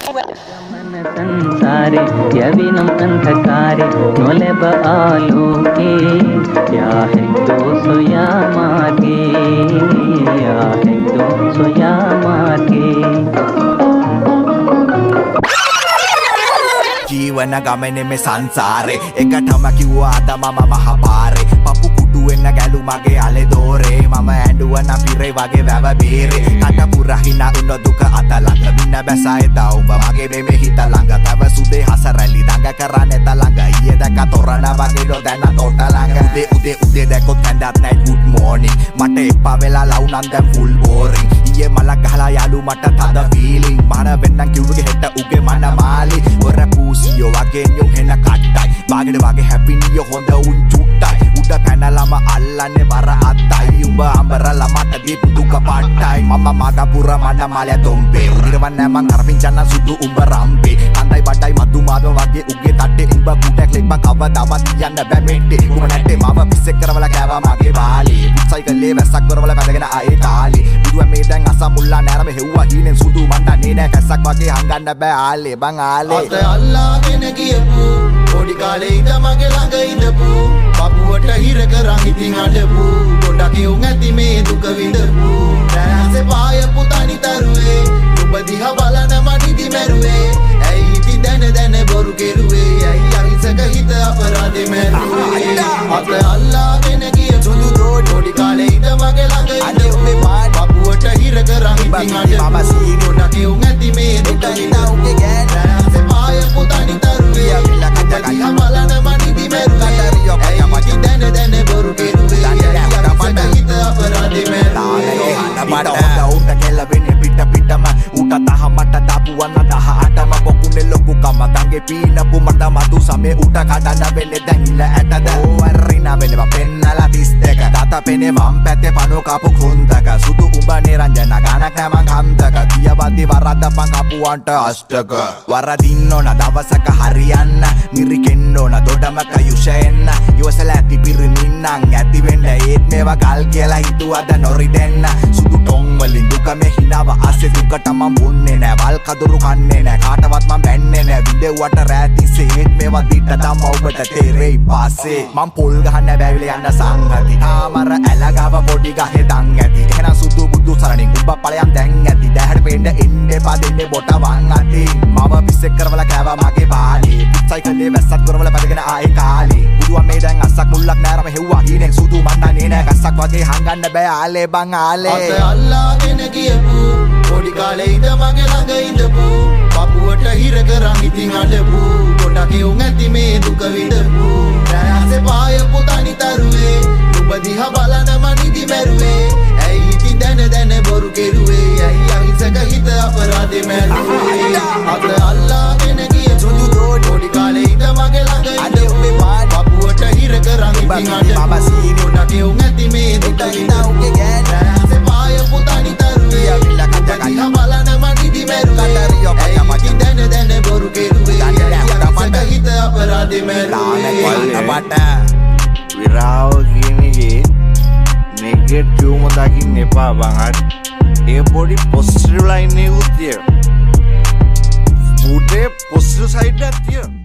संसारे यविनम अंधकारे नोलेब आलोके या है तो सोया मार्गे या है तो सोया मार्गे जीवन गमने में संसारे एकटම කිව්වා අද මම මහපාරේ පපු කුඩු වෙන්න ගැලු මගේ අලේ දෝරේ මම ඇඬුවන පිරේ වගේ වැව බීරේ කට පුරහින උන දුක අත ළඟ වින්න බැසයි තාඹ මගේ මෙමෙ හිත ළඟ තව සුදේ හසරලි දඟ කරන්නේ තලඟ ඊයේ දැක තොරණ වගේ නොදැන තොට ළඟ උදේ දැකොත් කැඳත් නැයි good morning මට එපා වෙලා ලවුනන් දැන් full boring ඊයේ මලක් ගහලා යාළු මට තද feeling මන වෙන්නම් කිව්වගේ හෙට උගේ මන මාලි ඔර පූසියෝ වගේ nyung හෙන කට්ටයි බාගෙට වගේ happy නියෝ හොඳ උන් චුට්ටයි උඩ පැනලම අල්ලන්නේ බර අත්තයි උඹ අඹරලා මට දීපු දුක පාට්ටයි මම මගපුර මඩ මාලය තොම්පේ උදිරවන්නේ මං අරපින්චන්න සුදු උඹ රම්පේ කන්දයි බඩයි මතු මාද වගේ උගේ තට්ටේ උඹ කුටක් ලෙක්ම කවදාවත් යන්න බෑ මෙට්ටේ උඹ නැටේ මම පිස්සෙක් කරවලා කෑවා මගේ බාලේ සයිකලේ වැස්සක් කරවලා පැදගෙන ආයේ තාලේ බුදුව මේ දැන් අසමුල්ලා නෑරම හෙව්වා හීනෙන් සුදු මණ්ඩන්නේ නෑ කැස්සක් වගේ හංගන්න බෑ ආලේ බං ආලේ අත අල්ලාගෙන ගියපු පොඩි කාලේ ඉඳ මගේ ළඟ ඉඳපු පපුවට හිර කරන් ඉතින් අඬපු ගොඩක් යුන් ඇති මේ දුක විඳපු රැසේ පායපු තනි තරුවේ ඔබ දිහා බලන මනිදි මැරුවේ ඇයි ඉතින් දැන බොරු කෙරුවේ ඇයි අහිංසක හිත අපරාධෙ මැරුවේ අත අල්ලාගෙන ගියපු පොඩි කාලේ ඉඳ මගේ ළඟ ඉඳපු පපුවට හිර කරන් ඉතින් අඬපු ගොඩක් යුන් ඇති මේ දුක විඳපු රැසේ පායපු තනි තරුවේ දිහා බලන මනිදි මැරුවේ ඇයි ඉතින් දැන බොරු කෙරුවේ ඇයි අහිංසක හිත අපරාධෙ මැරුවේ උට කෙලවෙන්නේ පිටම උට තහමට දාපුවන්න 18ම පොකුනේ ලොකු කම ගංගේ පීනපු මට මතු සමේ උට කඩන වෙලේ දැන් ඉල ඇටද ඕවරින වෙලව පෙන්නලා 32 තාත පෙනේ වම් පැත්තේ පනෝ කපු කුන්දක සුදු උඹ නිරංජන ගානක් නෑ මං හන්දක දියවදී වරද්දපන් කපුවන්ට අෂ්ටක වරදින්න ඕන දවසක හරියන්න මිරිකෙන්න ඕන දොඩමක යුෂෙන්න ඉවසලා ඇති පිරිමින්නම් ඇති වෙන්න ඒත් මේවා ගල් කියලා හිතුවද නොරිදෙන්න සුදු ටොං වලින් දුක මේ හිනව අස්සේ දුකට මම බොන්නේ නෑ වල් කදුරු කන්නේ නෑ කාටවත් මම බැන්නේ නෑ විදෙව්වට රැතිසේ ඒත් මේවා දිට තම ඔබට තේරෙයි පාසේ මම පොල් ගහන්න බැවිල යන්න සංගති තාමර ඇලගව පොඩි ගහේ දන් ඇති එහෙනම් සුදු බුදු සරණින් උඹ ඵලයන් දැන් ඇති දැහැට පෙන්න එන්නේ පදින්නේ බොට වන් අති මම පිස්සෙක් කරවලා කෑවා මගේ බාලේ සයිකලේ වැස්සක් කරවලා පැදගෙන ආයේ කාලේ බුදුවා මේ දැන් අස්සක් මුල්ලක් නෑරම හෙව්වා හීනෙන් සුදු මණ්ඩන්නේ නෑ කස්සක් වගේ හංගන්න බෑ ආලේ බං ආලේ අත අල්ලාගෙන ගියපු පොඩි කාලේ ඉඳ මගේ ළඟ ඉඳපු පපුවට හිර කරන් ඉතින් අඬපු ගොඩක් යුන් ඇති මේ දුක විඳපු රැසේ පායපු තනි තරුවේ ඔබ දිහා බලන මනිදි මැරුවේ ඇයි ඉතින් දැන බොරු කෙරුවේ ඇයි අහිංසක හිත අපරාධෙ මැරුවේ අත අල්ලාගෙන ගියපු පොඩි කාලේ ඉඳ මගේ ළඟ ඉඳපු පපුවට හිර කරන් ඉතින් අඬපු ගොඩක් යුන් ඇති මේ දුක විඳපු රැසේ පායපු තනි තරුවේ දිහා බලන මනිදි මැරුවේ ඇයි ඉතින් දැන බොරු කෙරුවේ ඇයි අහිංසක හිත අපරාධෙ මැරුවේ විරාව කියන එකේ නෙගටිව්ම දකින්න එපා බං හරි ඒ පොඩි පොසිටිව් ලයින් එකකුත් තියෙනවා පුතේ පොසිටිව් සයිඩ් එකක් තියෙනවා